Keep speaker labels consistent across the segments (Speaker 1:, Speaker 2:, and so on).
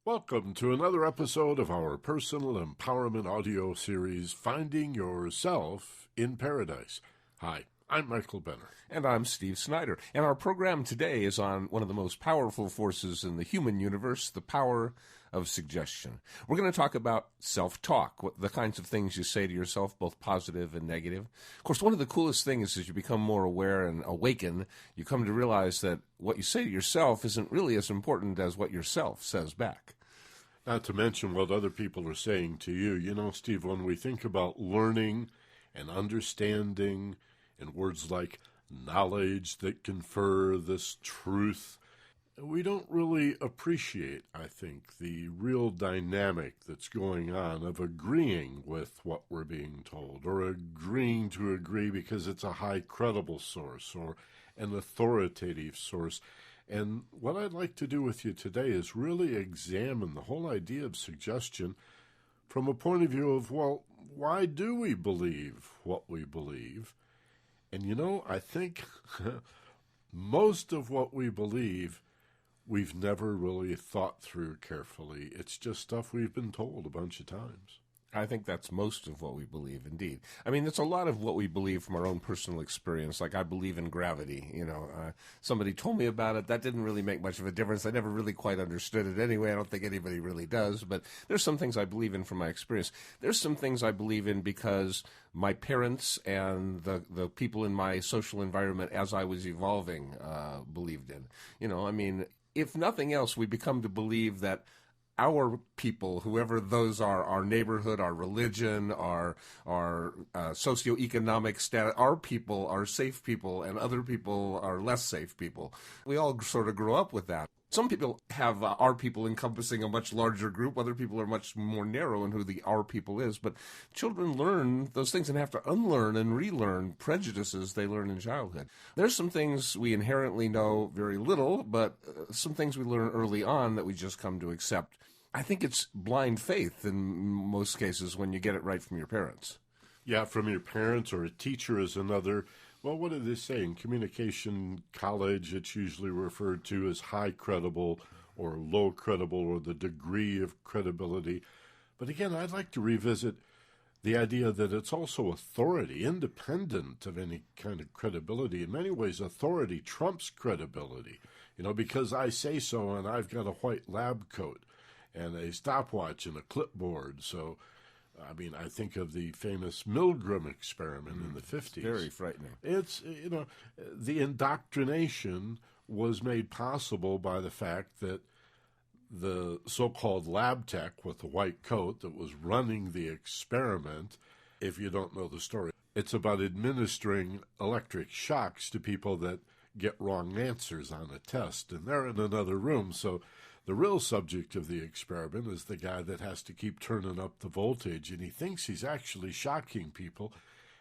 Speaker 1: Welcome to another episode of our personal empowerment audio series, Finding Yourself in Paradise. Hi, I'm Michael Benner.
Speaker 2: And I'm Steve Snyder. And our program today is on one of the most powerful forces in the human universe, the power of suggestion. We're going to talk about self-talk, the kinds of things you say to yourself, both positive and negative. Of course, one of the coolest things is as you become more aware and awaken, you come to realize that what you say to yourself isn't really as important as what yourself says back.
Speaker 1: Not to mention what other people are saying to you. You know, Steve, when we think about learning and understanding and words like knowledge that confer this truth, we don't really appreciate, I think, the real dynamic that's going on of agreeing with what we're being told, or agreeing to agree because it's a high credible source or an authoritative source. And what I'd like to do with you today is really examine the whole idea of suggestion from a point of view of, well, why do we believe what we believe? And you know, I think most of what we believe we've never really thought through carefully. It's just stuff we've been told a bunch of times.
Speaker 2: I think that's most of what we believe, indeed. I mean, it's a lot of what we believe from our own personal experience. Like, I believe in gravity. Somebody told me about it. That didn't really make much of a difference. I never really quite understood it anyway. I don't think anybody really does. But there's some things I believe in from my experience. There's some things I believe in because my parents and the people in my social environment as I was evolving believed in. If nothing else, we become to believe that our people, whoever those are, our neighborhood, our religion, our socioeconomic status, our people are safe people and other people are less safe people. We all sort of grow up with that. Some people have our people encompassing a much larger group. Other people are much more narrow in who the our people is. But children learn those things and have to unlearn and relearn prejudices they learn in childhood. There's some things we inherently know very little, but some things we learn early on that we just come to accept. I think it's blind faith in most cases when you get it right from your parents.
Speaker 1: Yeah, from your parents, or a teacher is another. Well, what do they say? In communication college, it's usually referred to as high credible or low credible, or the degree of credibility. But again, I'd like to revisit the idea that it's also authority, independent of any kind of credibility. In many ways, authority trumps credibility, because I say so and I've got a white lab coat and a stopwatch and a clipboard. So, I think of the famous Milgram experiment in the 50s.
Speaker 2: Very frightening.
Speaker 1: It's, the indoctrination was made possible by the fact that the so-called lab tech with the white coat that was running the experiment, if you don't know the story, it's about administering electric shocks to people that get wrong answers on a test, and they're in another room. So the real subject of the experiment is the guy that has to keep turning up the voltage, and he thinks he's actually shocking people.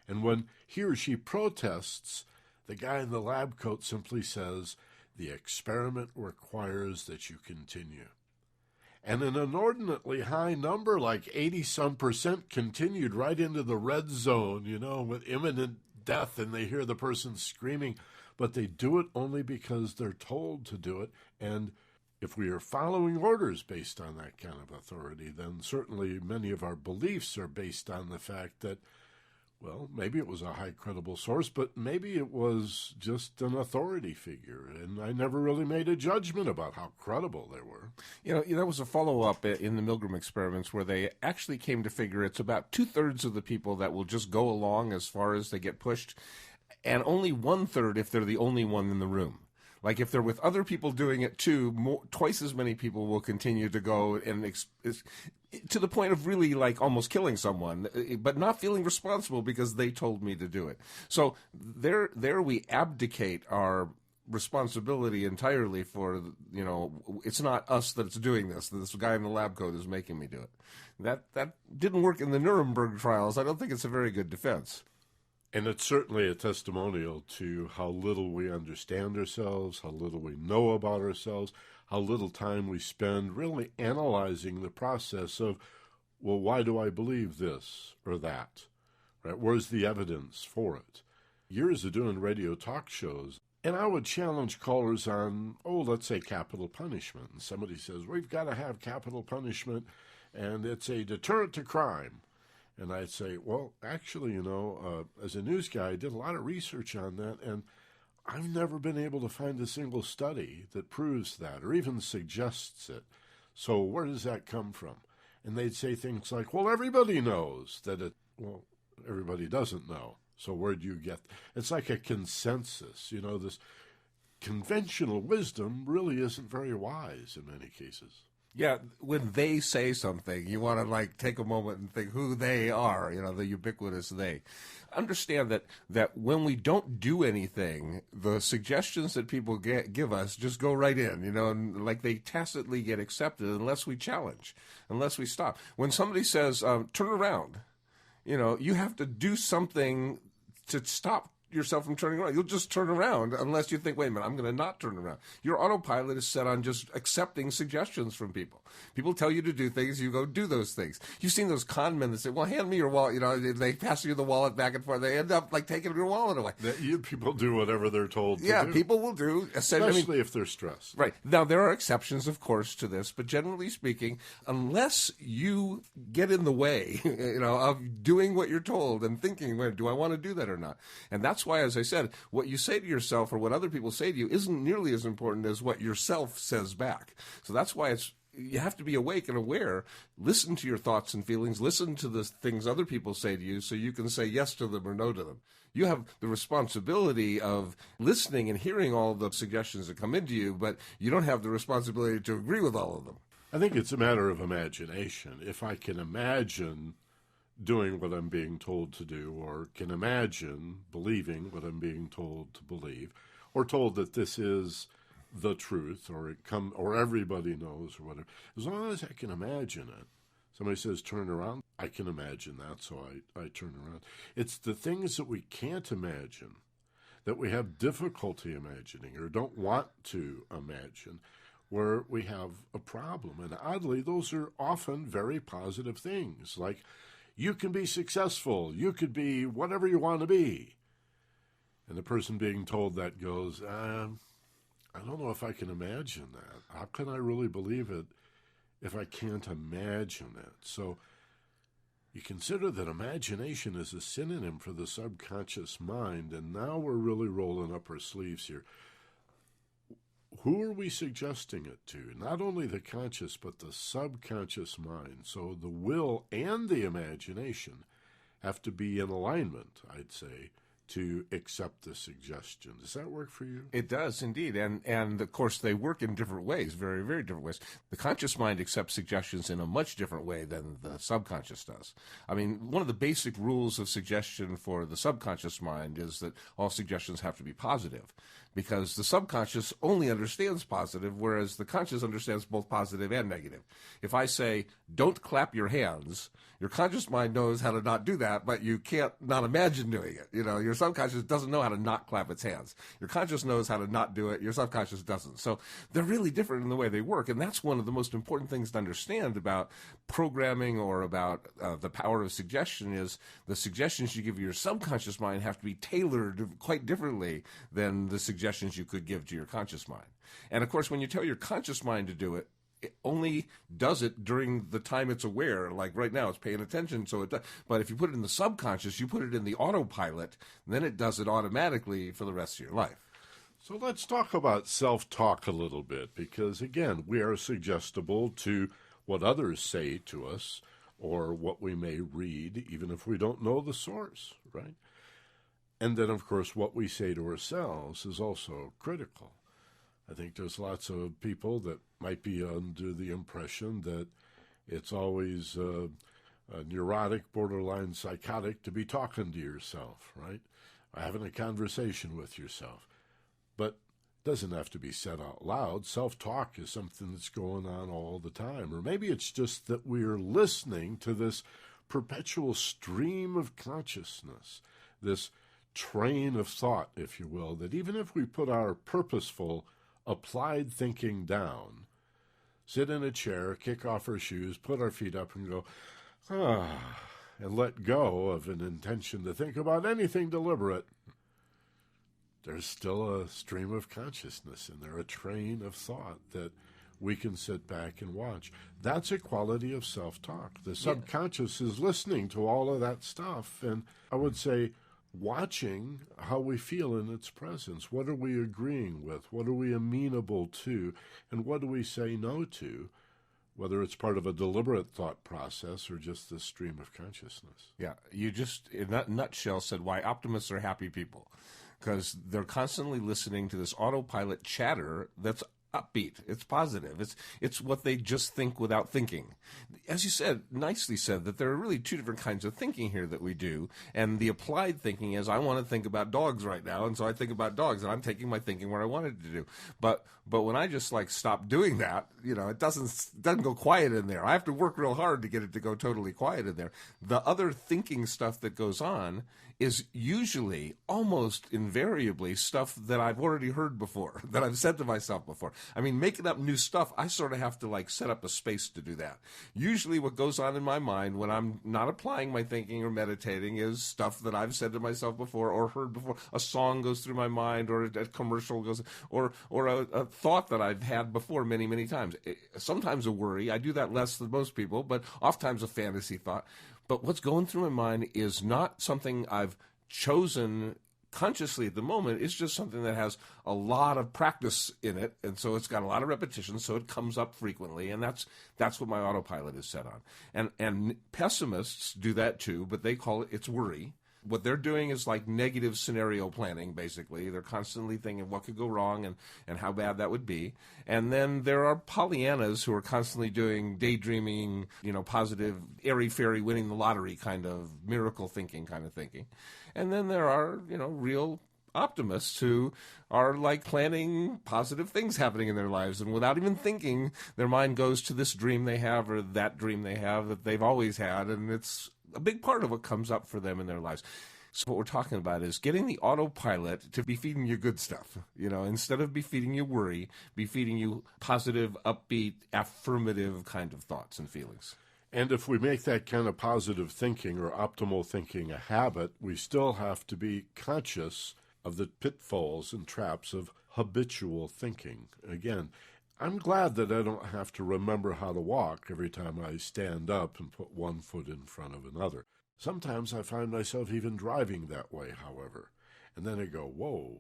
Speaker 1: And when he or she protests, the guy in the lab coat simply says, "The experiment requires that you continue." And an inordinately high number, like 80-some%, continued right into the red zone, with imminent death, and they hear the person screaming. But they do it only because they're told to do it. And if we are following orders based on that kind of authority, then certainly many of our beliefs are based on the fact that, well, maybe it was a high credible source, but maybe it was just an authority figure, and I never really made a judgment about how credible they were.
Speaker 2: There was a follow-up in the Milgram experiments where they actually came to figure it's about 2/3 of the people that will just go along as far as they get pushed, and only 1/3 if they're the only one in the room. Like, if they're with other people doing it too, twice as many people will continue to go, and to the point of really, like, almost killing someone, but not feeling responsible because they told me to do it. So there we abdicate our responsibility entirely for, it's not us that's doing this. This guy in the lab coat is making me do it. That didn't work in the Nuremberg trials. I don't think it's a very good defense.
Speaker 1: And it's certainly a testimonial to how little we understand ourselves, how little we know about ourselves, how little time we spend really analyzing the process of, well, why do I believe this or that? Right? Where's the evidence for it? Years of doing radio talk shows, And I would challenge callers on, let's say capital punishment. And somebody says, we've got to have capital punishment, and it's a deterrent to crime. And I'd say, well, actually, as a news guy, I did a lot of research on that, and I've never been able to find a single study that proves that or even suggests it. So where does that come from? And they'd say things like, well, everybody knows that it, well, everybody doesn't know. So where do you get? It's like a consensus. This conventional wisdom really isn't very wise in many cases.
Speaker 2: Yeah, when they say something, you want to take a moment and think who they are, the ubiquitous they. Understand that when we don't do anything, the suggestions that people give us just go right in, and they tacitly get accepted unless we challenge, unless we stop. When somebody says, turn around, you have to do something to stop yourself from turning around. You'll just turn around unless you think, wait a minute, I'm going to not turn around. Your autopilot is set on just accepting suggestions from people. People tell you to do things, you go do those things. You've seen those con men that say, well, hand me your wallet. They pass you the wallet back and forth. They end up taking your wallet away.
Speaker 1: People do whatever they're told to do.
Speaker 2: Yeah, people will do.
Speaker 1: Especially if they're stressed.
Speaker 2: Right. Now, there are exceptions, of course, to this, but generally speaking, unless you get in the way, of doing what you're told and thinking, well, do I want to do that or not? And that's why, as I said, what you say to yourself or what other people say to you isn't nearly as important as what yourself says back. So that's why you have to be awake and aware. Listen to your thoughts and feelings. Listen to the things other people say to you so you can say yes to them or no to them. You have the responsibility of listening and hearing all the suggestions that come into you, but you don't have the responsibility to agree with all of them.
Speaker 1: I think it's a matter of imagination. If I can imagine doing what I'm being told to do, or can imagine believing what I'm being told to believe, or told that this is the truth, or everybody knows, or whatever. As long as I can imagine it. Somebody says turn around, I can imagine that, so I turn around. It's the things that we can't imagine, that we have difficulty imagining or don't want to imagine, where we have a problem. And oddly, those are often very positive things, like you can be successful. You could be whatever you want to be. And the person being told that goes, I don't know if I can imagine that. How can I really believe it if I can't imagine it? So you consider that imagination is a synonym for the subconscious mind, and now we're really rolling up our sleeves here. Who are we suggesting it to? Not only the conscious, but the subconscious mind. So the will and the imagination have to be in alignment, I'd say, to accept the suggestion. Does that work for you?
Speaker 2: It does, indeed. And of course, they work in different ways, very, very different ways. The conscious mind accepts suggestions in a much different way than the subconscious does. I mean, one of the basic rules of suggestion for the subconscious mind is that all suggestions have to be positive, because the subconscious only understands positive, whereas the conscious understands both positive and negative. If I say, don't clap your hands, your conscious mind knows how to not do that, but you can't not imagine doing it. Your subconscious doesn't know how to not clap its hands. Your conscious knows how to not do it. Your subconscious doesn't. So they're really different in the way they work, and that's one of the most important things to understand about programming or about the power of suggestion is the suggestions you give your subconscious mind have to be tailored quite differently than the suggestions you could give to your conscious mind. And of course, when you tell your conscious mind to do it, it only does it during the time it's aware. Like right now, it's paying attention, so it does. But if you put it in the subconscious, you put it in the autopilot, then it does it automatically for the rest of your life.
Speaker 1: So let's talk about self-talk a little bit, because, again, we are suggestible to what others say to us or what we may read, even if we don't know the source, right? And then, of course, what we say to ourselves is also critical. I think there's lots of people that might be under the impression that it's always a neurotic, borderline psychotic to be talking to yourself, right? Having a conversation with yourself. But it doesn't have to be said out loud. Self-talk is something that's going on all the time. Or maybe it's just that we're listening to this perpetual stream of consciousness, this train of thought, if you will, that even if we put our purposeful, applied thinking down, sit in a chair, kick off our shoes, put our feet up and go, and let go of an intention to think about anything deliberate, there's still a stream of consciousness in there, a train of thought that we can sit back and watch. That's a quality of self-talk. The subconscious is listening to all of that stuff, and I would say watching how we feel in its presence. What are we agreeing with? What are we amenable to? And what do we say no to? Whether it's part of a deliberate thought process or just the stream of consciousness.
Speaker 2: Yeah, you just, in that nutshell, said why optimists are happy people. Because they're constantly listening to this autopilot chatter that's upbeat. It's positive. It's what they just think without thinking. As you said, nicely said, that there are really two different kinds of thinking here that we do. And the applied thinking is, I want to think about dogs right now, and so I think about dogs, and I'm taking my thinking where I wanted to do. But when I just stop doing that, it doesn't go quiet in there. I have to work real hard to get it to go totally quiet in there. The other thinking stuff that goes on is usually, almost invariably, stuff that I've already heard before, that I've said to myself before. I mean, making up new stuff, I sort of have to set up a space to do that. Usually what goes on in my mind when I'm not applying my thinking or meditating is stuff that I've said to myself before or heard before. A song goes through my mind, or a commercial goes, or a thought that I've had before many, many times. Sometimes a worry. I do that less than most people, but oftentimes a fantasy thought. But what's going through my mind is not something I've chosen consciously at the moment. It's just something that has a lot of practice in it, and so it's got a lot of repetition, so it comes up frequently, and that's what my autopilot is set on. And pessimists do that too, but they call it's worry. What they're doing is negative scenario planning, basically. They're constantly thinking what could go wrong and how bad that would be. And then there are Pollyannas who are constantly doing daydreaming, positive, airy-fairy, winning the lottery kind of miracle thinking kind of thinking. And then there are, real optimists who are planning positive things happening in their lives, and without even thinking, their mind goes to this dream they have or that dream they have that they've always had, and it's a big part of what comes up for them in their lives. So what we're talking about is getting the autopilot to be feeding you good stuff. Instead of be feeding you worry, be feeding you positive, upbeat, affirmative kind of thoughts and feelings.
Speaker 1: And if we make that kind of positive thinking or optimal thinking a habit, we still have to be conscious of the pitfalls and traps of habitual thinking. Again, I'm glad that I don't have to remember how to walk every time I stand up and put one foot in front of another. Sometimes I find myself even driving that way, however. And then I go, whoa.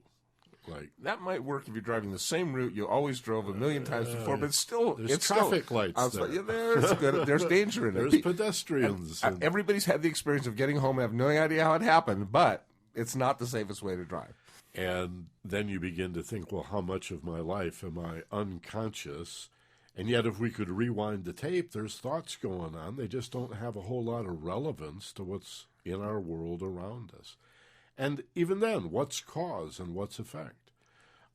Speaker 2: That might work if you're driving the same route you always drove a million times before, but still,
Speaker 1: there's traffic lights there.
Speaker 2: There's good. There's danger in it.
Speaker 1: There's pedestrians.
Speaker 2: Everybody's had the experience of getting home and have no idea how it happened, but it's not the safest way to drive.
Speaker 1: And then you begin to think, well, how much of my life am I unconscious? And yet if we could rewind the tape, there's thoughts going on. They just don't have a whole lot of relevance to what's in our world around us. And even then, what's cause and what's effect?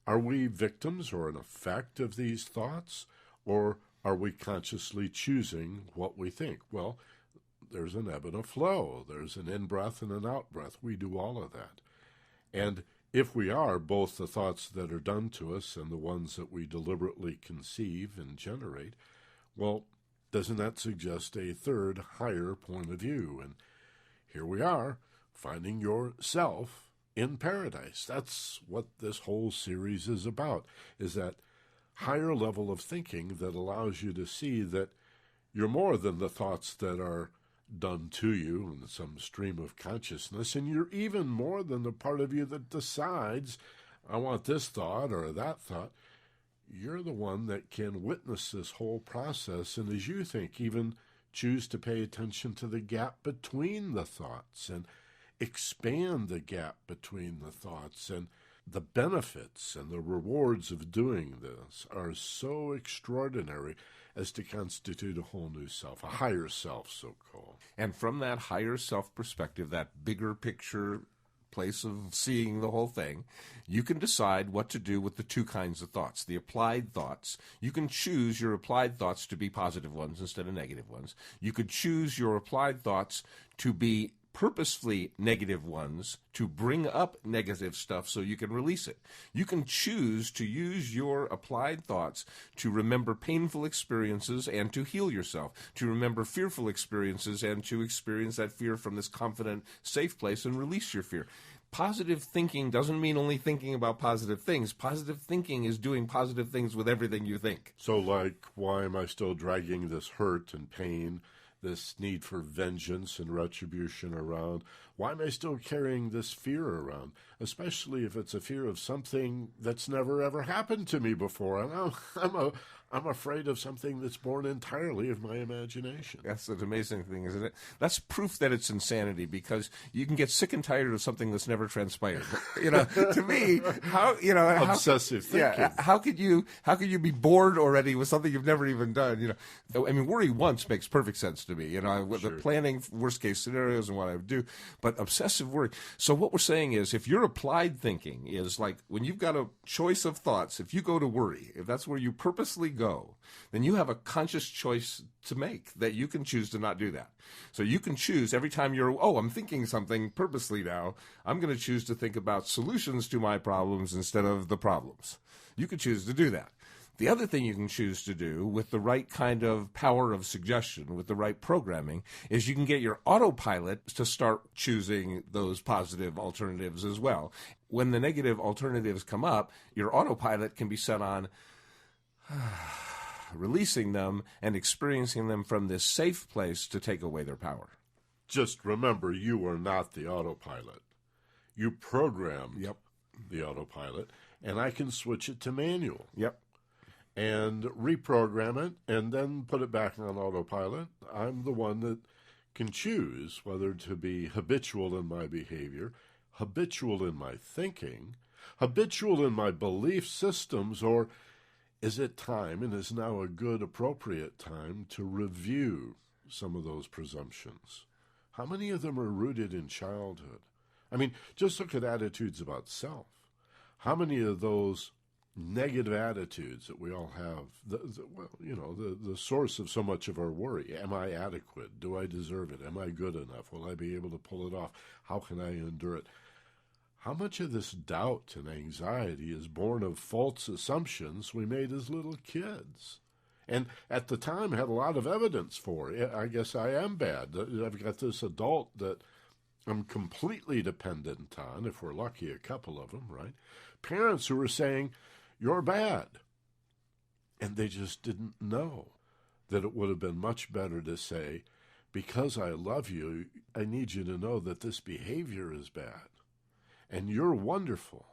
Speaker 1: Are we victims or an effect of these thoughts? Or are we consciously choosing what we think? Well, there's an ebb and a flow. There's an in-breath and an out-breath. We do all of that. And if we are, both the thoughts that are done to us and the ones that we deliberately conceive and generate, well, doesn't that suggest a third, higher point of view? And here we are, finding yourself in paradise. That's what this whole series is about, is that higher level of thinking that allows you to see that you're more than the thoughts that are done to you in some stream of consciousness, and you're even more than the part of you that decides, I want this thought or that thought. You're the one that can witness this whole process, and as you think, even choose to pay attention to the gap between the thoughts and expand the gap between the thoughts. And the benefits and the rewards of doing this are so extraordinary as to constitute a whole new self, a higher self, so-called.
Speaker 2: And from that higher self perspective, that bigger picture place of seeing the whole thing, you can decide what to do with the two kinds of thoughts. The applied thoughts, you can choose your applied thoughts to be positive ones instead of negative ones. You could choose your applied thoughts to be purposefully negative ones to bring up negative stuff so you can release it. You can choose to use your applied thoughts to remember painful experiences and to heal yourself, to remember fearful experiences and to experience that fear from this confident, safe place and release your fear. positive thinking doesn't mean only thinking about positive things. Positive thinking is doing positive things with everything you think.
Speaker 1: So, like, why am I still dragging this hurt and pain, this need for vengeance and retribution around? Why am I still carrying this fear around? Especially if it's a fear of something that's never ever happened to me before. And I'm afraid of something that's born entirely of my imagination.
Speaker 2: That's an amazing thing, isn't it? That's proof that it's insanity, because you can get sick and tired of something that's never transpired. To me,
Speaker 1: Obsessive thinking.
Speaker 2: Yeah, how could you be bored already with something you've never even done? I mean, worry once makes perfect sense to me. With the planning worst case scenarios and what I would do, but obsessive worry. So what we're saying is, if your applied thinking is like when you've got a choice of thoughts, if you go to worry, if that's where you purposely go, then you have a conscious choice to make that you can choose to not do that. So you can choose every time I'm thinking something purposely now, I'm going to choose to think about solutions to my problems instead of the problems. You can choose to do that. The other thing you can choose to do with the right kind of power of suggestion, with the right programming, is you can get your autopilot to start choosing those positive alternatives as well. When the negative alternatives come up, your autopilot can be set on releasing them and experiencing them from this safe place to take away their power.
Speaker 1: Just remember, you are not the autopilot. You programmed the autopilot, and I can switch it to manual.
Speaker 2: Yep.
Speaker 1: And reprogram it, and then put it back on autopilot. I'm the one that can choose whether to be habitual in my behavior, habitual in my thinking, habitual in my belief systems, or is it time, and is now a good, appropriate time, to review some of those presumptions? How many of them are rooted in childhood? I mean, just look at attitudes about self. How many of those negative attitudes that we all have, the source of so much of our worry? Am I adequate? Do I deserve it? Am I good enough? Will I be able to pull it off? How can I endure it? How much of this doubt and anxiety is born of false assumptions we made as little kids? And at the time had a lot of evidence for it. I guess I am bad. I've got this adult that I'm completely dependent on, if we're lucky, a couple of them, right? Parents who were saying, you're bad. And they just didn't know that it would have been much better to say, because I love you, I need you to know that this behavior is bad. And you're wonderful,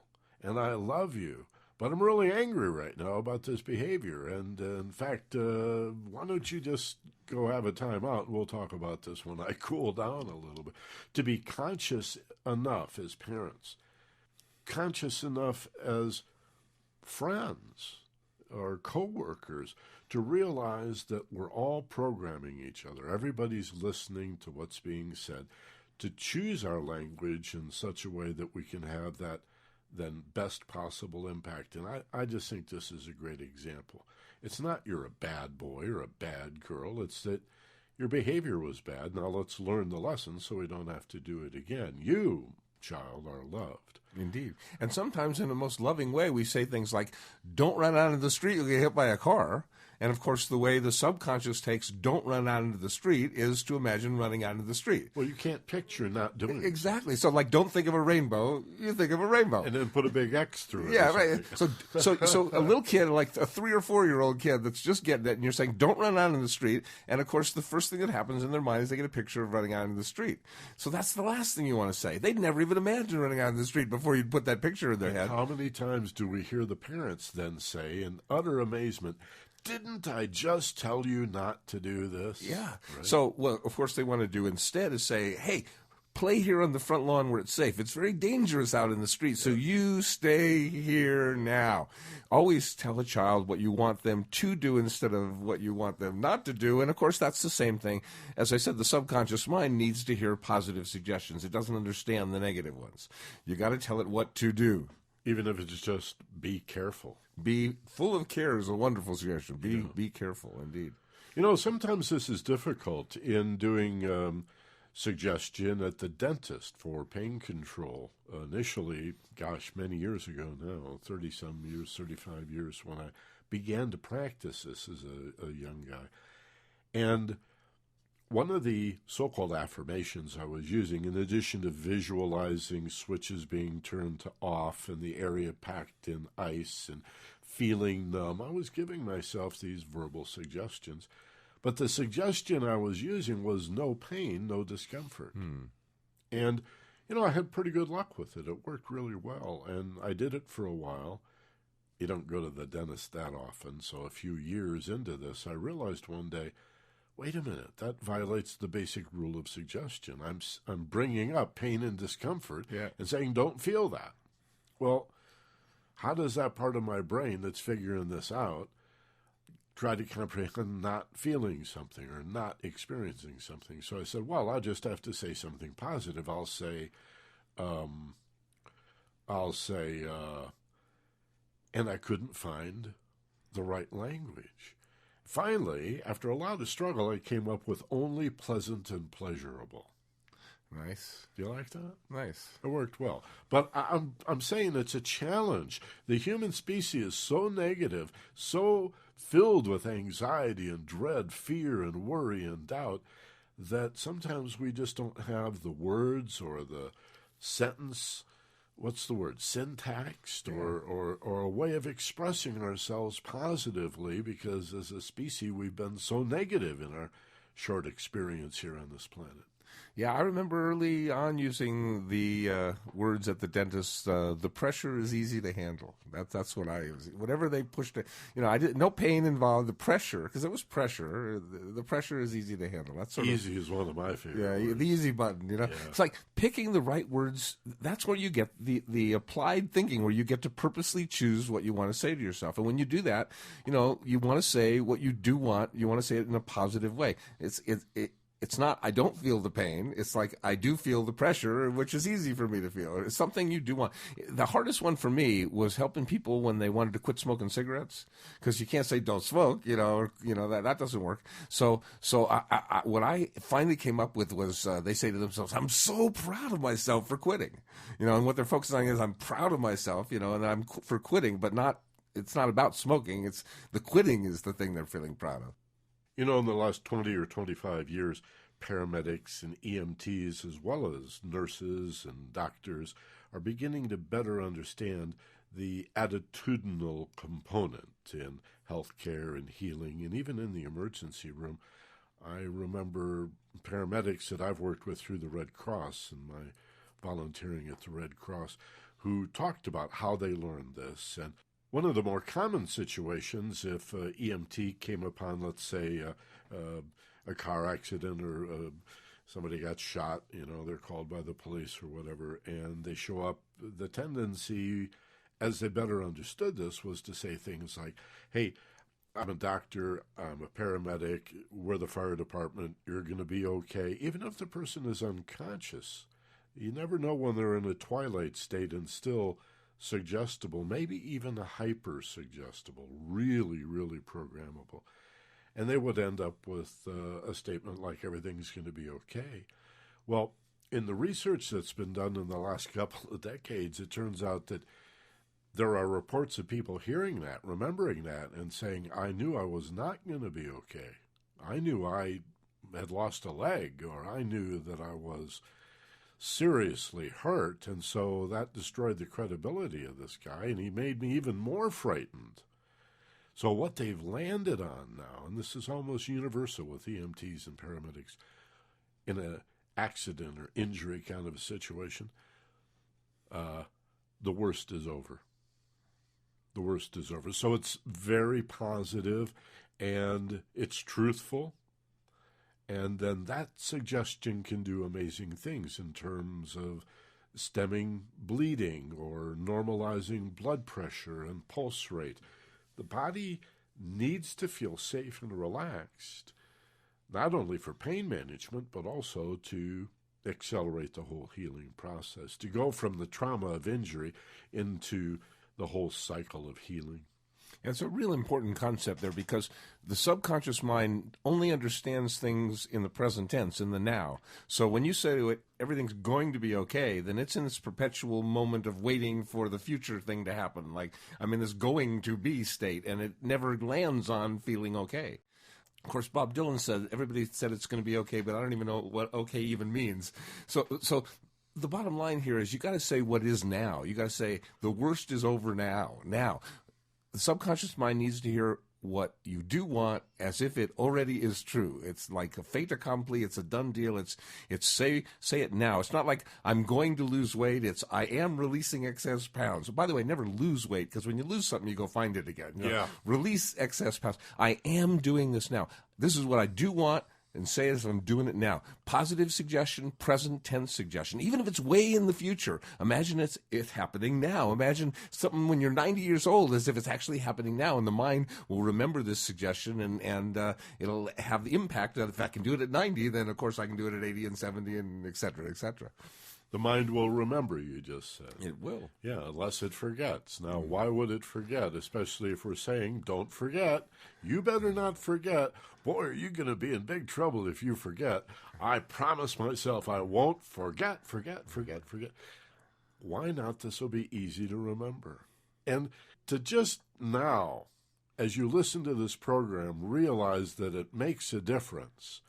Speaker 1: and I love you, but I'm really angry right now about this behavior. And in fact, why don't you just go have a time out, and we'll talk about this when I cool down a little bit. To be conscious enough as parents, conscious enough as friends or coworkers, to realize that we're all programming each other. Everybody's listening to what's being said. To choose our language in such a way that we can have that then best possible impact. And I just think this is a great example. It's not you're a bad boy or a bad girl. It's that your behavior was bad. Now let's learn the lesson so we don't have to do it again. You, child, are loved.
Speaker 2: Indeed. And sometimes in the most loving way, we say things like, don't run out into the street, you'll get hit by a car. And, of course, the way the subconscious takes don't run out into the street is to imagine running out into the street.
Speaker 1: Well, you can't picture not doing it.
Speaker 2: Exactly. So, like, don't think of a rainbow, you think of a rainbow.
Speaker 1: And then put a big X through it.
Speaker 2: Yeah, right. So a little kid, like a 3 or 4 year old kid that's just getting it, and you're saying, don't run out into the street. And, of course, the first thing that happens in their mind is they get a picture of running out into the street. So that's the last thing you want to say. They'd never even imagine running out into the street before you'd put that picture in their head.
Speaker 1: How many times do we hear the parents then say, in utter amazement, didn't I just tell you not to do this?
Speaker 2: Yeah.
Speaker 1: Right?
Speaker 2: So, what, of course, they want to do instead is say, hey, play here on the front lawn where it's safe. It's very dangerous out in the street, so you stay here now. Always tell a child what you want them to do instead of what you want them not to do. And, of course, that's the same thing. As I said, the subconscious mind needs to hear positive suggestions. It doesn't understand the negative ones. You got to tell it what to do.
Speaker 1: Even if it's just be careful.
Speaker 2: Be full of care is a wonderful suggestion. Be careful, indeed.
Speaker 1: You know, sometimes this is difficult in doing suggestion at the dentist for pain control. Initially, many years ago now, 30-some years, 35 years, when I began to practice this as a young guy. And one of the so-called affirmations I was using, in addition to visualizing switches being turned to off and the area packed in ice and feeling numb, I was giving myself these verbal suggestions. But the suggestion I was using was no pain, no discomfort. And, I had pretty good luck with it. It worked really well, and I did it for a while. You don't go to the dentist that often, so a few years into this, I realized one day, wait a minute, that violates the basic rule of suggestion. I'm bringing up pain and discomfort and saying don't feel that. Well, how does that part of my brain that's figuring this out try to comprehend not feeling something or not experiencing something? So I said, well, I'll just have to say something positive. I'll say, and I couldn't find the right language. Finally, after a lot of struggle, I came up with only pleasant and pleasurable.
Speaker 2: Nice.
Speaker 1: Do you like that?
Speaker 2: Nice.
Speaker 1: It worked well. But I'm saying it's a challenge. The human species is so negative, so filled with anxiety and dread, fear and worry and doubt, that sometimes we just don't have the words or the sentence, what's the word, syntax or a way of expressing ourselves positively, because as a species we've been so negative in our short experience here on this planet.
Speaker 2: Yeah, I remember early on using the words at the dentist. The pressure is easy to handle. That's what I use. Whatever they pushed it, I did no pain involved. The pressure, because it was pressure. The pressure is easy to handle. That's sort
Speaker 1: easy is one of my favorite.
Speaker 2: Yeah,
Speaker 1: words.
Speaker 2: The easy button. It's like picking the right words. That's where you get the applied thinking, where you get to purposely choose what you want to say to yourself. And when you do that, you want to say what you do want. You want to say it in a positive way. It's not, I don't feel the pain. It's like, I do feel the pressure, which is easy for me to feel. It's something you do want. The hardest one for me was helping people when they wanted to quit smoking cigarettes, because you can't say don't smoke, that doesn't work. So what I finally came up with was, they say to themselves, I'm so proud of myself for quitting. And what they're focusing on is, I'm proud of myself, and I'm for quitting, but it's not about smoking. It's the quitting is the thing they're feeling proud of.
Speaker 1: In the last 20 or 25 years, paramedics and EMTs, as well as nurses and doctors, are beginning to better understand the attitudinal component in healthcare and healing, and even in the emergency room. I remember paramedics that I've worked with through the Red Cross and my volunteering at the Red Cross, who talked about how they learned this. And one of the more common situations, if EMT came upon, let's say, a car accident or somebody got shot, they're called by the police or whatever, and they show up, the tendency, as they better understood this, was to say things like, hey, I'm a doctor, I'm a paramedic, we're the fire department, you're going to be okay, even if the person is unconscious. You never know when they're in a twilight state and still suggestible, maybe even a hyper-suggestible, really, really programmable. And they would end up with a statement like, everything's going to be okay. Well, in the research that's been done in the last couple of decades, it turns out that there are reports of people hearing that, remembering that, and saying, I knew I was not going to be okay. I knew I had lost a leg, or I knew that I was seriously hurt, and so that destroyed the credibility of this guy, and he made me even more frightened. So what they've landed on now, and this is almost universal with EMTs and paramedics, in an accident or injury kind of a situation, the worst is over. The worst is over. So it's very positive, and it's truthful. And then that suggestion can do amazing things in terms of stemming bleeding or normalizing blood pressure and pulse rate. The body needs to feel safe and relaxed, not only for pain management, but also to accelerate the whole healing process, to go from the trauma of injury into the whole cycle of healing.
Speaker 2: It's a real important concept there, because the subconscious mind only understands things in the present tense, in the now. So when you say to it, everything's going to be okay, then it's in this perpetual moment of waiting for the future thing to happen. Like, I'm in this going to be state, and it never lands on feeling okay. Of course, Bob Dylan said, everybody said it's going to be okay, but I don't even know what okay even means. So the bottom line here is you got to say what is now. You got to say the worst is over now. Now, the subconscious mind needs to hear what you do want as if it already is true. It's like a fait accompli. It's a done deal. It's say it now. It's not like I'm going to lose weight. It's I am releasing excess pounds. By the way, never lose weight, because when you lose something, you go find it again. You know?
Speaker 1: Yeah.
Speaker 2: Release excess pounds. I am doing this now. This is what I do want. And say as I'm doing it now. Positive suggestion, present tense suggestion. Even if it's way in the future, imagine it's happening now. Imagine something when you're 90 years old as if it's actually happening now, and the mind will remember this suggestion, and it'll have the impact that if I can do it at 90, then of course I can do it at 80 and 70 and et cetera, et cetera.
Speaker 1: The mind will remember, you just said.
Speaker 2: It will.
Speaker 1: Yeah, unless it forgets. Now, why would it forget? Especially if we're saying, don't forget. You better not forget. Boy, are you going to be in big trouble if you forget. I promise myself I won't forget. Why not? This will be easy to remember. And to just now, as you listen to this program, realize that it makes a difference.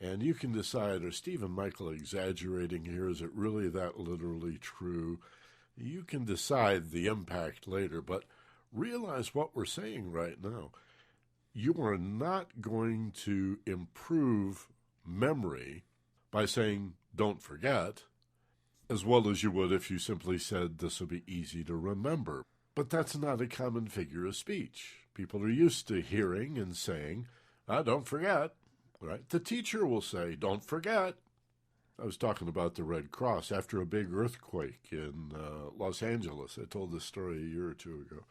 Speaker 1: And you can decide, are Steve and Michael exaggerating here? Is it really that literally true? You can decide the impact later, but realize what we're saying right now. You are not going to improve memory by saying, don't forget, as well as you would if you simply said, this will be easy to remember. But that's not a common figure of speech. People are used to hearing and saying, don't forget. Right? The teacher will say, don't forget. I was talking about the Red Cross after a big earthquake in Los Angeles. I told this story a year or two ago.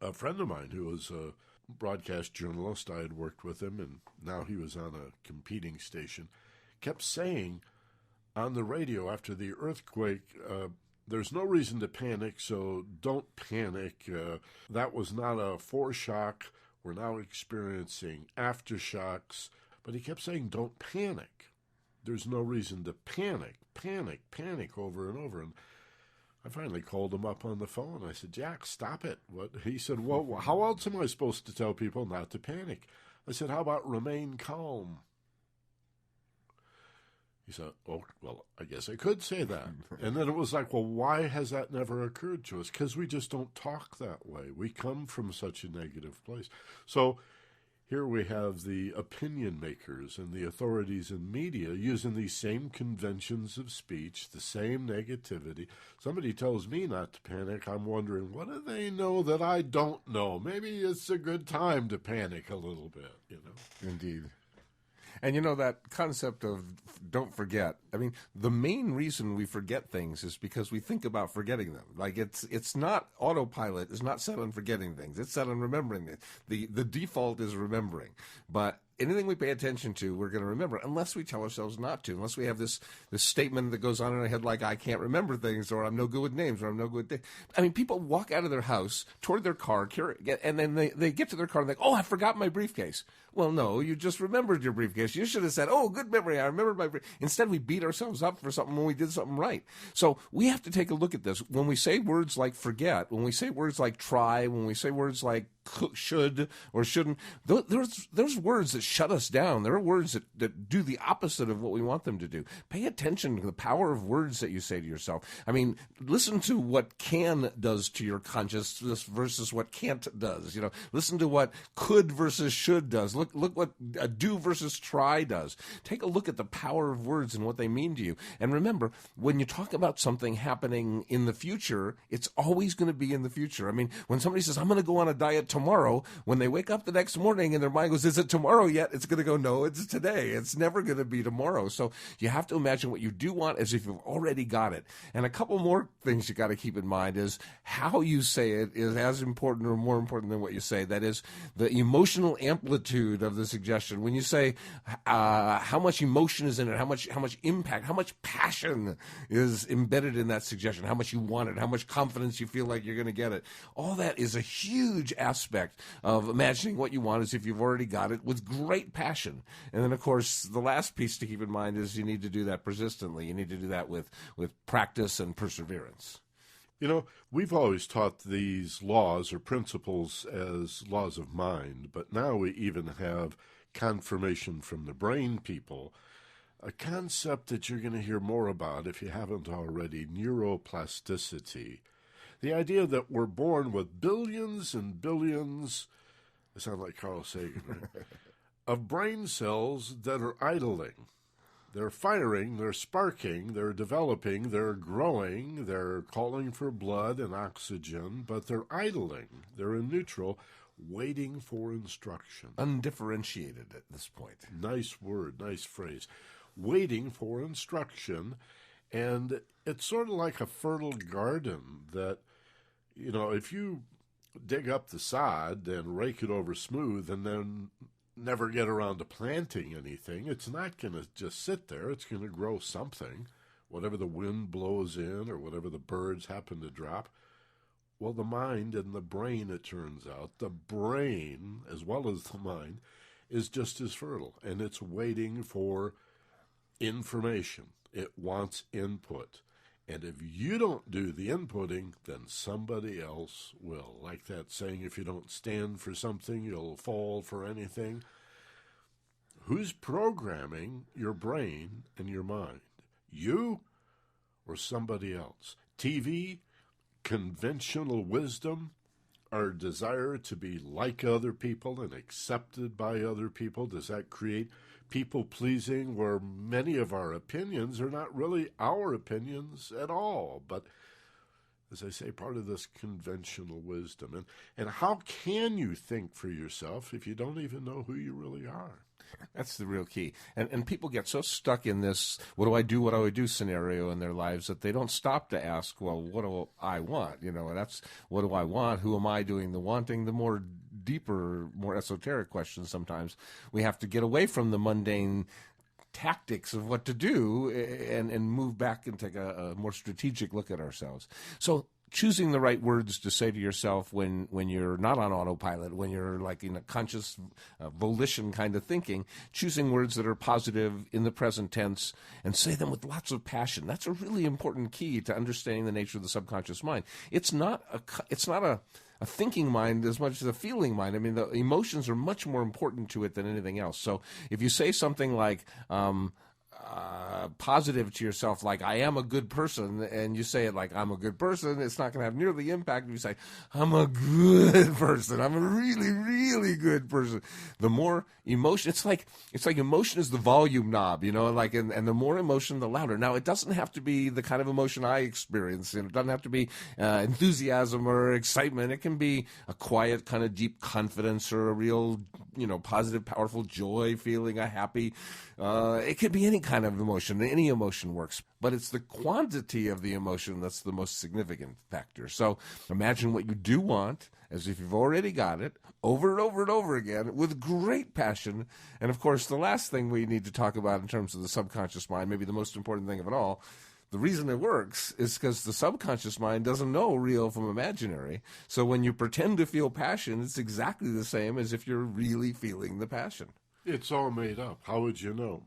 Speaker 1: A friend of mine who was a broadcast journalist, I had worked with him, and now he was on a competing station, kept saying on the radio after the earthquake, there's no reason to panic, so don't panic. That was not a foreshock. We're now experiencing aftershocks. But he kept saying, don't panic. There's no reason to panic over and over. And I finally called him up on the phone. I said, Jack, stop it. What? He said, well, how else am I supposed to tell people not to panic? I said, how about remain calm? He said, oh, well, I guess I could say that. And then it was like, well, why has that never occurred to us? Because we just don't talk that way. We come from such a negative place. So here we have the opinion makers and the authorities in media using these same conventions of speech, the same negativity. Somebody tells me not to panic. I'm wondering, what do they know that I don't know? Maybe it's a good time to panic a little bit, you know.
Speaker 2: Indeed. And you know, that concept of don't forget, I mean, the main reason we forget things is because we think about forgetting them. Like it's not autopilot, it's not set on forgetting things, it's set on remembering it. The default is remembering. But anything we pay attention to, we're going to remember, unless we tell ourselves not to, unless we have this statement that goes on in our head like, I can't remember things, or I'm no good with names, or I'm no good with I mean, people walk out of their house toward their car, and then they get to their car and they go, oh, I forgot my briefcase. Well, no, you just remembered your briefcase. You should have said, oh, good memory, I remembered my briefcase. Instead, we beat ourselves up for something when we did something right. So we have to take a look at this. When we say words like forget, when we say words like try, when we say words like should or shouldn't, there's words that shut us down. There are words that do the opposite of what we want them to do. Pay attention to the power of words that you say to yourself. I mean, listen to what can does to your consciousness versus what can't does. You know, listen to what could versus should does. Look what do versus try does. Take a look at the power of words and what they mean to you. And remember, when you talk about something happening in the future, it's always going to be in the future. I mean, when somebody says, I'm going to go on a diet tomorrow, when they wake up the next morning and their mind goes, is it tomorrow yet? It's going to go, no, it's today. It's never going to be tomorrow. So you have to imagine what you do want as if you've already got it. And a couple more things you got to keep in mind is how you say it is as important or more important than what you say. That is the emotional amplitude of the suggestion. When you say how much emotion is in it, how much impact, how much passion is embedded in that suggestion, how much you want it, how much confidence you feel like you're going to get it. All that is a huge aspect of imagining what you want as if you've already got it with great passion. And then, of course, the last piece to keep in mind is you need to do that persistently. You need to do that with practice and perseverance.
Speaker 1: You know, we've always taught these laws or principles as laws of mind, but now we even have confirmation from the brain people, a concept that you're going to hear more about if you haven't already, neuroplasticity. The idea that we're born with billions and billions, I sound like Carl Sagan, right? Of brain cells that are idling. They're firing, they're sparking, they're developing, they're growing, they're calling for blood and oxygen, but they're idling. They're in neutral, waiting for instruction.
Speaker 2: Undifferentiated at this point.
Speaker 1: Nice word, nice phrase. Waiting for instruction. And it's sort of like a fertile garden that, you know, if you dig up the sod and rake it over smooth and then never get around to planting anything, it's not going to just sit there. It's going to grow something, whatever the wind blows in or whatever the birds happen to drop. Well, the mind and the brain, it turns out, the brain as well as the mind is just as fertile, and it's waiting for information. It wants input. And if you don't do the inputting, then somebody else will. Like that saying, if you don't stand for something, you'll fall for anything. Who's programming your brain and your mind? You or somebody else? TV, conventional wisdom, our desire to be like other people and accepted by other people, does that create people-pleasing where many of our opinions are not really our opinions at all, but, as I say, part of this conventional wisdom? And how can you think for yourself if you don't even know who you really are?
Speaker 2: That's the real key. And people get so stuck in this what do I do scenario in their lives that they don't stop to ask, well, what do I want? You know, and that's what do I want? Who am I doing the wanting? The more deeper, more esoteric questions sometimes. We have to get away from the mundane tactics of what to do and move back and take a more strategic look at ourselves. So choosing the right words to say to yourself when you're not on autopilot, when you're like in a conscious volition kind of thinking, choosing words that are positive in the present tense and say them with lots of passion. That's a really important key to understanding the nature of the subconscious mind. It's not a thinking mind as much as a feeling mind. I mean, the emotions are much more important to it than anything else. So if you say something like positive to yourself, like I am a good person, and you say it like I'm a good person, it's not going to have nearly the impact if you say I'm a good person. I'm a really, really good person. The more emotion, it's like emotion is the volume knob, you know, like and the more emotion, the louder. Now, it doesn't have to be the kind of emotion I experience, and it doesn't have to be enthusiasm or excitement. It can be a quiet kind of deep confidence or a real, you know, positive, powerful joy feeling, a happy. It could be any kind of emotion. Any emotion works, but it's the quantity of the emotion that's the most significant factor. So imagine what you do want as if you've already got it over and over and over again with great passion. And of course, the last thing we need to talk about in terms of the subconscious mind, maybe the most important thing of it all, the reason it works is because the subconscious mind doesn't know real from imaginary. So when you pretend to feel passion, it's exactly the same as if you're really feeling the passion.
Speaker 1: It's all made up. How would you know?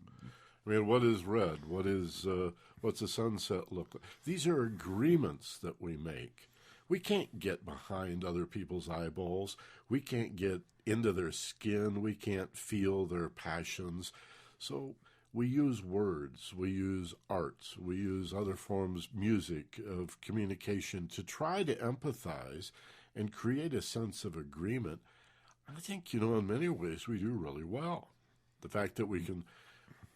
Speaker 1: I mean, what is red? What's a sunset look like? These are agreements that we make. We can't get behind other people's eyeballs. We can't get into their skin. We can't feel their passions. So we use words. We use arts. We use other forms, music, of communication to try to empathize and create a sense of agreement. I think, you know, in many ways we do really well. The fact that we can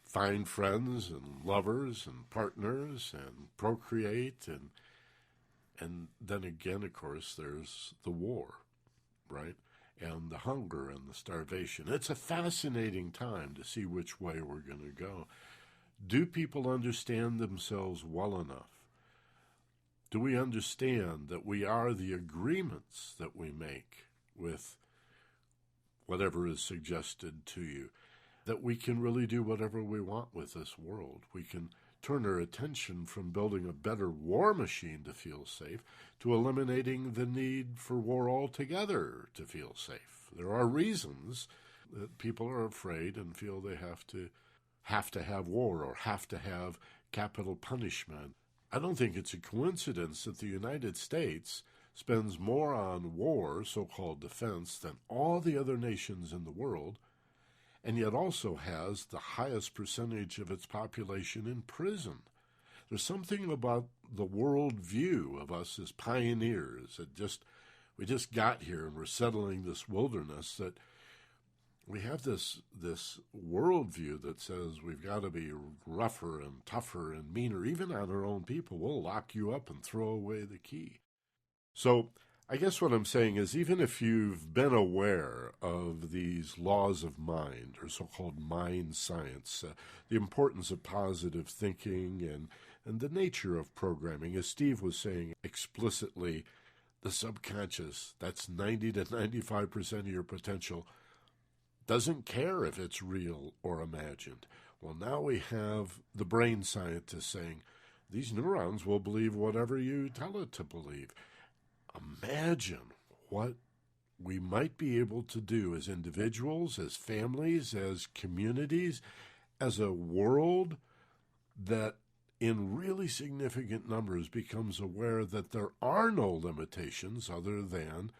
Speaker 1: find friends and lovers and partners and procreate and then again, of course, there's the war, right? And the hunger and the starvation. It's a fascinating time to see which way we're going to go. Do people understand themselves well enough? Do we understand that we are the agreements that we make with whatever is suggested to you? That we can really do whatever we want with this world. We can turn our attention from building a better war machine to feel safe to eliminating the need for war altogether to feel safe. There are reasons that people are afraid and feel they have to have war or have to have capital punishment. I don't think it's a coincidence that the United States spends more on war, so-called defense, than all the other nations in the world, and yet also has the highest percentage of its population in prison. There's something about the world view of us as pioneers that we just got here and we're settling this wilderness, that we have this worldview that says we've got to be rougher and tougher and meaner, even on our own people. We'll lock you up and throw away the key. So I guess what I'm saying is, even if you've been aware of these laws of mind, or so-called mind science, the importance of positive thinking and the nature of programming, as Steve was saying explicitly, the subconscious, that's 90 to 95% of your potential, doesn't care if it's real or imagined. Well, now we have the brain scientists saying these neurons will believe whatever you tell it to believe. Imagine what we might be able to do as individuals, as families, as communities, as a world that in really significant numbers becomes aware that there are no limitations other than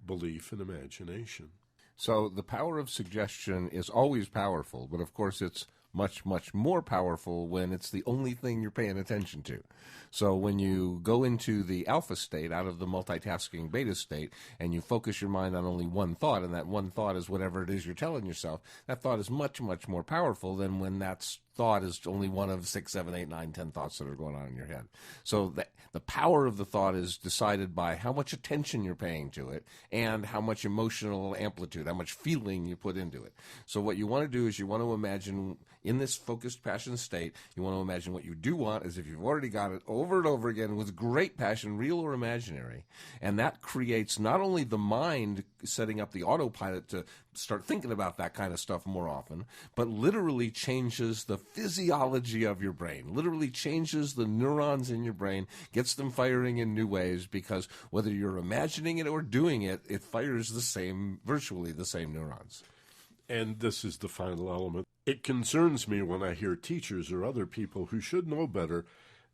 Speaker 1: belief and imagination.
Speaker 2: So the power of suggestion is always powerful, but of course it's much, much more powerful when it's the only thing you're paying attention to. So when you go into the alpha state out of the multitasking beta state and you focus your mind on only one thought, and that one thought is whatever it is you're telling yourself, that thought is much, much more powerful than when that thought is only one of 6, 7, 8, 9, 10 thoughts that are going on in your head. So the power of the thought is decided by how much attention you're paying to it and how much emotional amplitude, how much feeling you put into it. So what you want to do is you want to imagine, in this focused passion state, you want to imagine what you do want as if you've already got it over and over again with great passion, real or imaginary. And that creates not only the mind setting up the autopilot to start thinking about that kind of stuff more often, but literally changes the physiology of your brain, literally changes the neurons in your brain, gets them firing in new ways, because whether you're imagining it or doing it, it fires virtually the same neurons.
Speaker 1: And this is the final element. It concerns me when I hear teachers or other people who should know better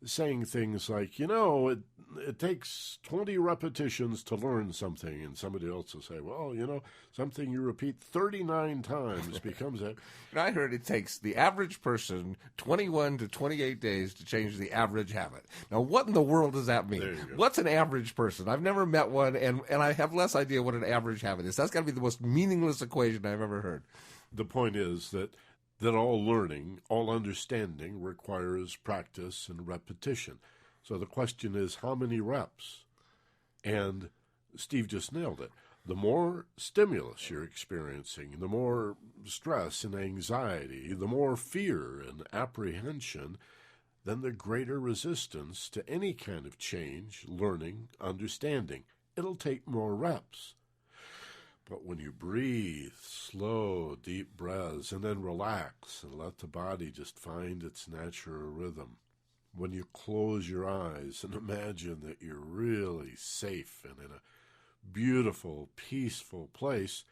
Speaker 1: saying things like, it takes 20 repetitions to learn something, and somebody else will say, well, something you repeat 39 times becomes a...
Speaker 2: I heard it takes the average person 21 to 28 days to change the average habit. Now, what in the world does that mean? What's an average person? I've never met one, and I have less idea what an average habit is. That's got to be the most meaningless equation I've ever heard.
Speaker 1: The point is that all learning, all understanding requires practice and repetition. So the question is, how many reps? And Steve just nailed it. The more stimulus you're experiencing, the more stress and anxiety, the more fear and apprehension, then the greater resistance to any kind of change, learning, understanding. It'll take more reps. But when you breathe, slow, deep breaths, and then relax and let the body just find its natural rhythm. When you close your eyes and imagine that you're really safe and in a beautiful, peaceful place,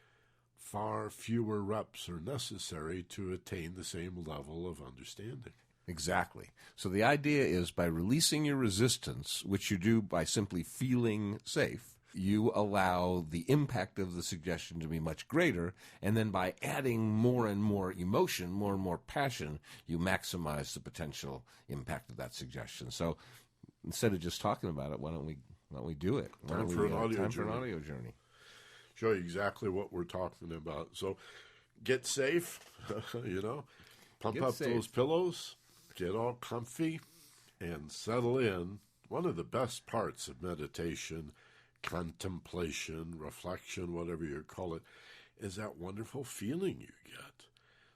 Speaker 1: far fewer reps are necessary to attain the same level of understanding.
Speaker 2: Exactly. So the idea is, by releasing your resistance, which you do by simply feeling safe, you allow the impact of the suggestion to be much greater, and then by adding more and more emotion, more and more passion, you maximize the potential impact of that suggestion. So instead of just talking about it, why don't we do it?
Speaker 1: Time for an audio
Speaker 2: journey.
Speaker 1: Show you exactly what we're talking about. So get safe, pump up those pillows, get all comfy, and settle in. One of the best parts of meditation, contemplation, reflection, whatever you call it, is that wonderful feeling you get.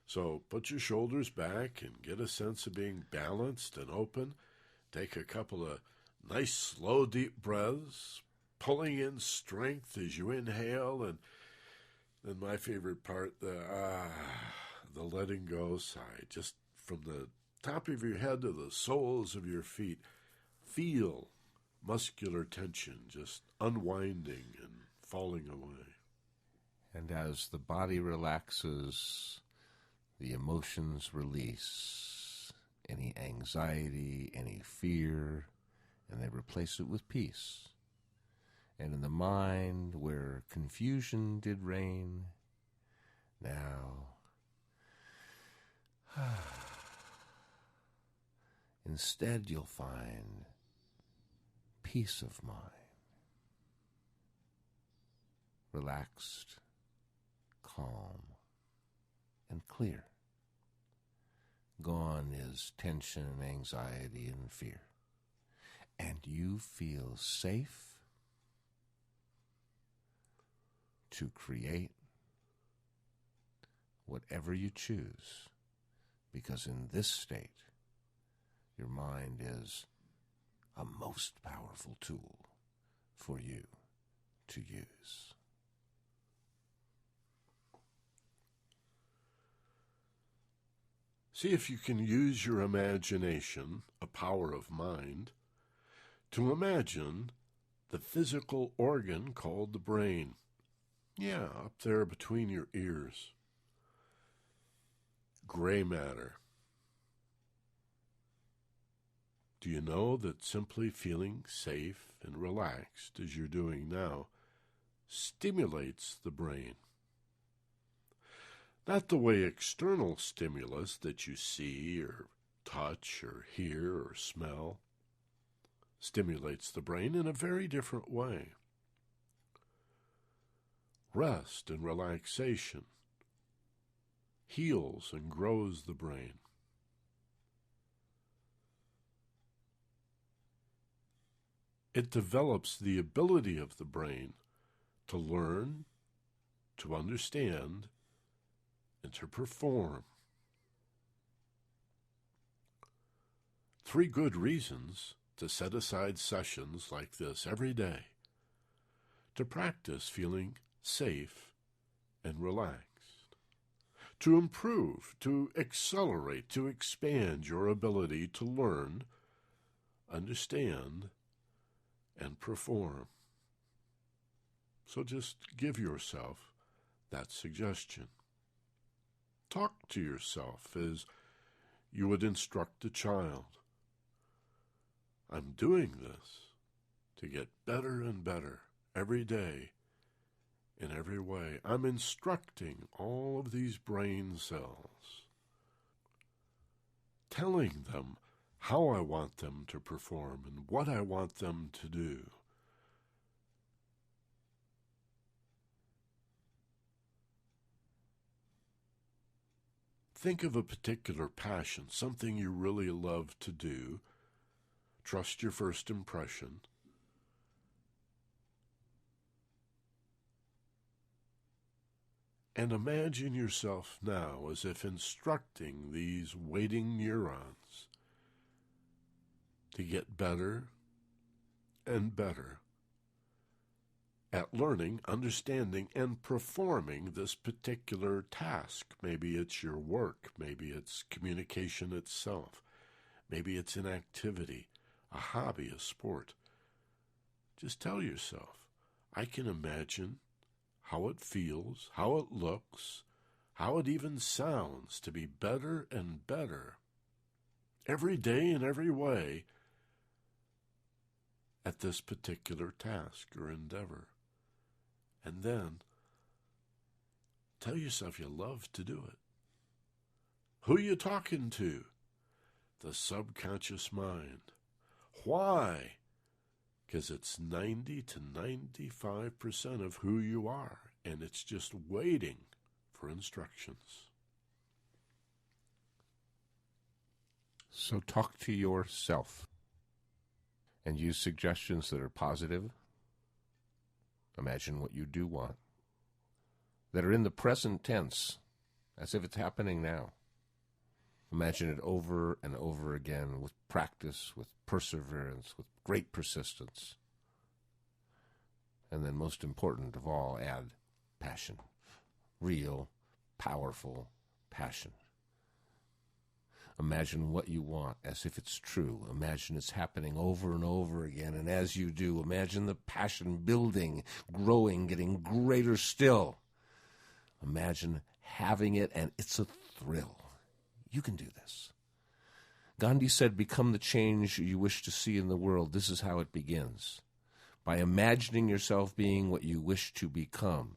Speaker 1: So put your shoulders back and get a sense of being balanced and open. Take a couple of nice, slow, deep breaths, pulling in strength as you inhale, and then my favorite part, the letting go sigh. Just from the top of your head to the soles of your feet, feel muscular tension just unwinding and falling away.
Speaker 2: And as the body relaxes, the emotions release. Any anxiety, any fear, and they replace it with peace. And in the mind where confusion did reign, now instead you'll find peace of mind, relaxed, calm, and clear. Gone is tension and anxiety and fear. And you feel safe to create whatever you choose, because in this state, your mind is a most powerful tool for you to use.
Speaker 1: See if you can use your imagination, a power of mind, to imagine the physical organ called the brain. Yeah, up there between your ears. Gray matter. Do you know that simply feeling safe and relaxed, as you're doing now, stimulates the brain? Not the way external stimulus that you see or touch or hear or smell stimulates the brain in a very different way. Rest and relaxation heals and grows the brain. It develops the ability of the brain to learn, to understand, and to perform. 3 good reasons to set aside sessions like this every day to practice feeling safe and relaxed, to improve, to accelerate, to expand your ability to learn, understand, and perform. So just give yourself that suggestion. Talk to yourself as you would instruct a child. I'm doing this to get better and better every day in every way. I'm instructing all of these brain cells, telling them how I want them to perform and what I want them to do. Think of a particular passion, something you really love to do. Trust your first impression. And imagine yourself now as if instructing these waiting neurons to get better and better at learning, understanding, and performing this particular task. Maybe it's your work, maybe it's communication itself, maybe it's an activity, a hobby, a sport. Just tell yourself, I can imagine how it feels, how it looks, how it even sounds to be better and better every day in every way at this particular task or endeavor. And then tell yourself you love to do it. Who are you talking to? The subconscious mind. Why? Because it's 90 to 95% of who you are, and it's just waiting for instructions.
Speaker 2: So talk to yourself and use suggestions that are positive. Imagine what you do want, that are in the present tense, as if it's happening now. Imagine it over and over again with practice, with perseverance, with great persistence. And then most important of all, add passion. Real, powerful passion. Imagine what you want as if it's true. Imagine it's happening over and over again. And as you do, imagine the passion building, growing, getting greater still. Imagine having it, and it's a thrill. You can do this. Gandhi said, become the change you wish to see in the world. This is how it begins. By imagining yourself being what you wish to become.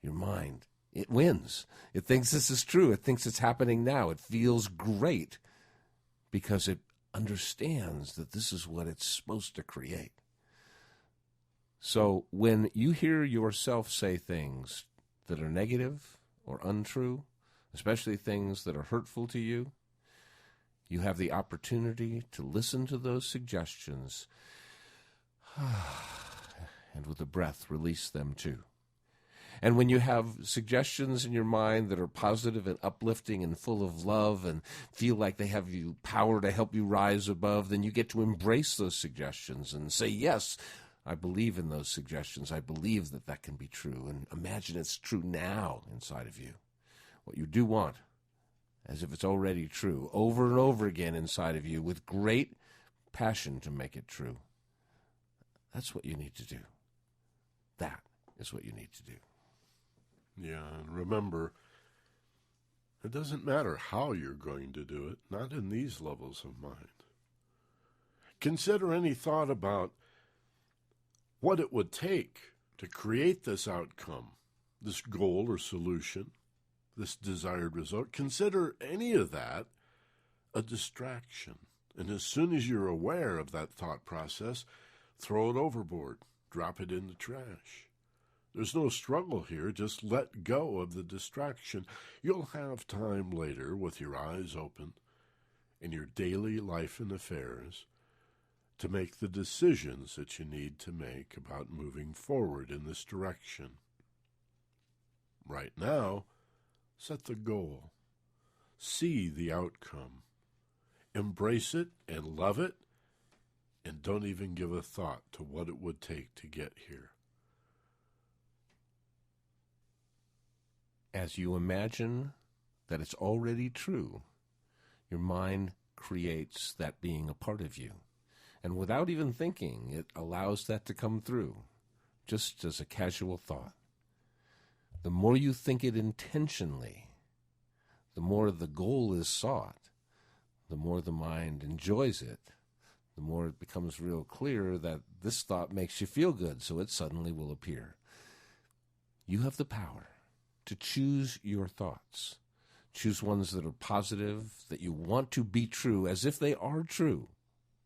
Speaker 2: Your mind, it wins. It thinks this is true. It thinks it's happening now. It feels great because it understands that this is what it's supposed to create. So when you hear yourself say things that are negative or untrue, especially things that are hurtful to you, you have the opportunity to listen to those suggestions and with a breath release them too. And when you have suggestions in your mind that are positive and uplifting and full of love and feel like they have you power to help you rise above, then you get to embrace those suggestions and say, yes, I believe in those suggestions. I believe that that can be true. And imagine it's true now inside of you. What you do want, as if it's already true, over and over again inside of you with great passion to make it true. That's what you need to do. That is what you need to do.
Speaker 1: Yeah, and remember, it doesn't matter how you're going to do it, not in these levels of mind. Consider any thought about what it would take to create this outcome, this goal or solution, this desired result. Consider any of that a distraction. And as soon as you're aware of that thought process, throw it overboard, drop it in the trash. There's no struggle here. Just let go of the distraction. You'll have time later, with your eyes open, in your daily life and affairs, to make the decisions that you need to make about moving forward in this direction. Right now, set the goal. See the outcome. Embrace it and love it, and don't even give a thought to what it would take to get here.
Speaker 2: As you imagine that it's already true, your mind creates that being a part of you. And without even thinking, it allows that to come through, just as a casual thought. The more you think it intentionally, the more the goal is sought, the more the mind enjoys it, the more it becomes real clear that this thought makes you feel good, so it suddenly will appear. You have the power to choose your thoughts. Choose ones that are positive, that you want to be true, as if they are true,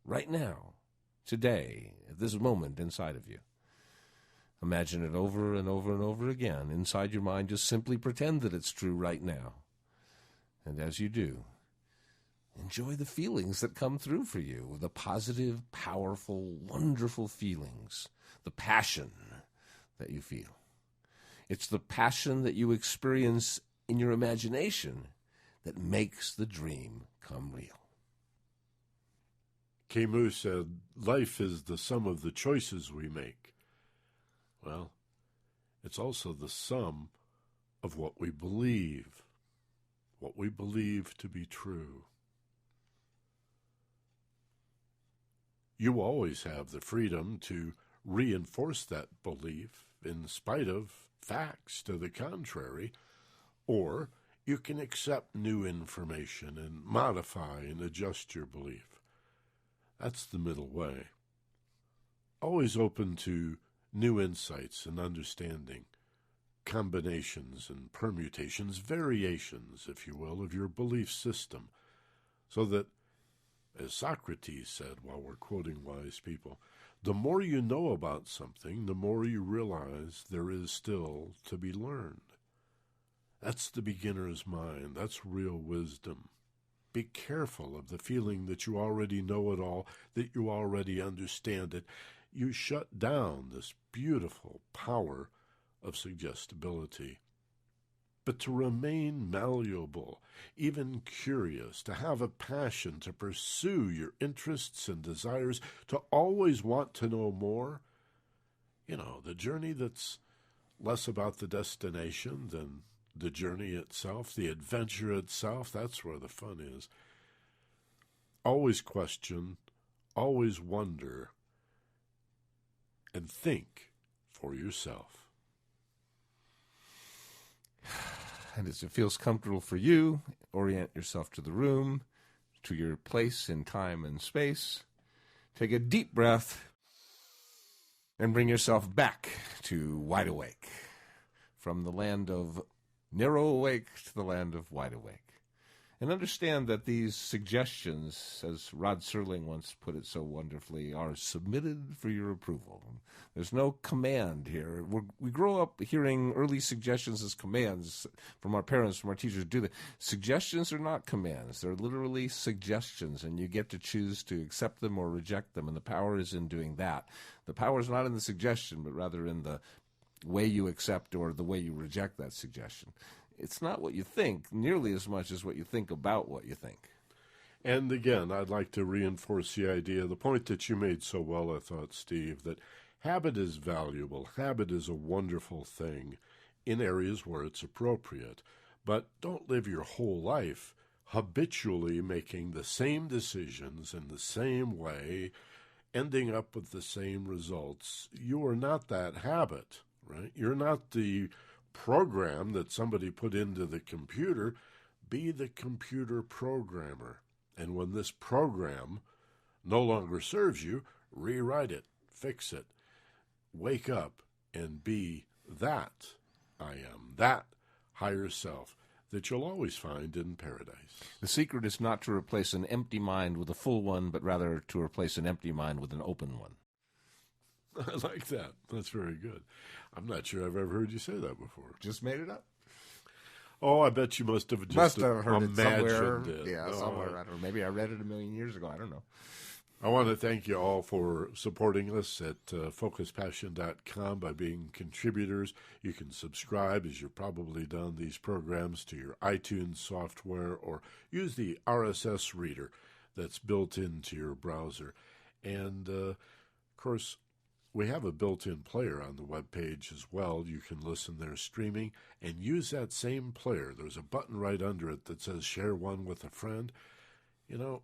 Speaker 2: right now, today, at this moment inside of you. Imagine it over and over and over again inside your mind. Just simply pretend that it's true right now. And as you do, enjoy the feelings that come through for you, the positive, powerful, wonderful feelings, the passion that you feel. It's the passion that you experience in your imagination that makes the dream come real.
Speaker 1: Camus said, life is the sum of the choices we make. Well, it's also the sum of what we believe to be true. You always have the freedom to reinforce that belief in spite of facts to the contrary, or you can accept new information and modify and adjust your belief. That's the middle way. Always open to new insights and understanding, combinations and permutations, variations, if you will, of your belief system, so that, as Socrates said while we're quoting wise people, the more you know about something, the more you realize there is still to be learned. That's the beginner's mind. That's real wisdom. Be careful of the feeling that you already know it all, that you already understand it. You shut down this beautiful power of suggestibility. But to remain malleable, even curious, to have a passion, to pursue your interests and desires, to always want to know more, the journey that's less about the destination than the journey itself, the adventure itself, that's where the fun is. Always question, always wonder, and think for yourself.
Speaker 2: And as it feels comfortable for you, orient yourself to the room. to your place in time and space. Take a deep breath and bring yourself back to wide awake. From the land of narrow awake to the land of wide awake. And understand that these suggestions, as Rod Serling once put it so wonderfully, are submitted for your approval. There's no command here. We grow up hearing early suggestions as commands from our parents, from our teachers. Suggestions are not commands. They're literally suggestions, and you get to choose to accept them or reject them, and the power is in doing that. The power is not in the suggestion, but rather in the way you accept or the way you reject that suggestion. It's not what you think nearly as much as what you think about what you think.
Speaker 1: And again, I'd like to reinforce the idea, the point that you made so well, I thought, Steve, that habit is valuable. Habit is a wonderful thing in areas where it's appropriate. But don't live your whole life habitually making the same decisions in the same way, ending up with the same results. You are not that habit, right? You're not the program that somebody put into the computer. Be the computer programmer. And when this program no longer serves you, rewrite it, fix it, wake up and be that I am, that higher self that you'll always find in paradise.
Speaker 2: The secret is not to replace an empty mind with a full one, but rather to replace an empty mind with an open one.
Speaker 1: I like that. That's very good. I'm not sure I've ever heard you say that before.
Speaker 2: Just made it up.
Speaker 1: Oh, I bet you must have
Speaker 2: heard it somewhere.
Speaker 1: it.
Speaker 2: Yeah, somewhere. I don't know. Maybe I read it a million years ago. I don't know.
Speaker 1: I want to thank you all for supporting us at focuspassion.com by being contributors. You can subscribe, as you've probably done, these programs to your iTunes software, or use the RSS reader that's built into your browser. And, of course, we have a built-in player on the webpage as well. You can listen there streaming and use that same player. There's a button right under it that says share one with a friend. You know,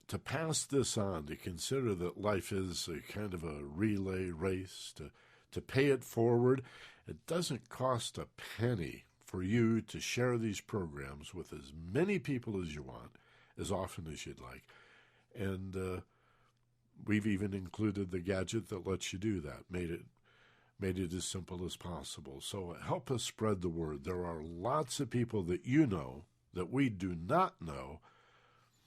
Speaker 1: to pass this on, to consider that life is a kind of a relay race, to pay it forward, it doesn't cost a penny for you to share these programs with as many people as you want, as often as you'd like. And we've even included the gadget that lets you do that, made it as simple as possible. So help us spread the word. There are lots of people that you know that we do not know,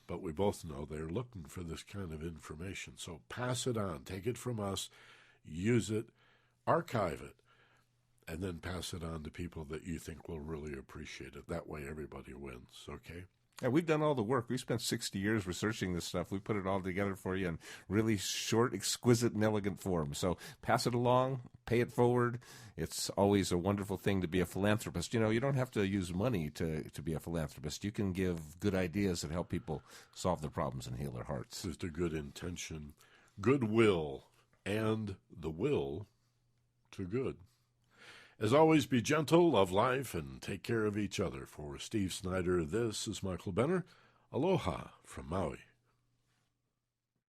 Speaker 1: but we both know they're looking for this kind of information. So pass it on. Take it from us, use it, archive it, and then pass it on to people that you think will really appreciate it. That way everybody wins, okay?
Speaker 2: Yeah, we've done all the work. We spent 60 years researching this stuff. We put it all together for you in really short, exquisite, and elegant form. So pass it along, pay it forward. It's always a wonderful thing to be a philanthropist. You know, you don't have to use money to be a philanthropist. You can give good ideas that help people solve their problems and heal their hearts.
Speaker 1: Just a good intention, goodwill, and the will to good. As always, be gentle, love life, and take care of each other. For Steve Snyder, this is Michael Benner. Aloha from Maui.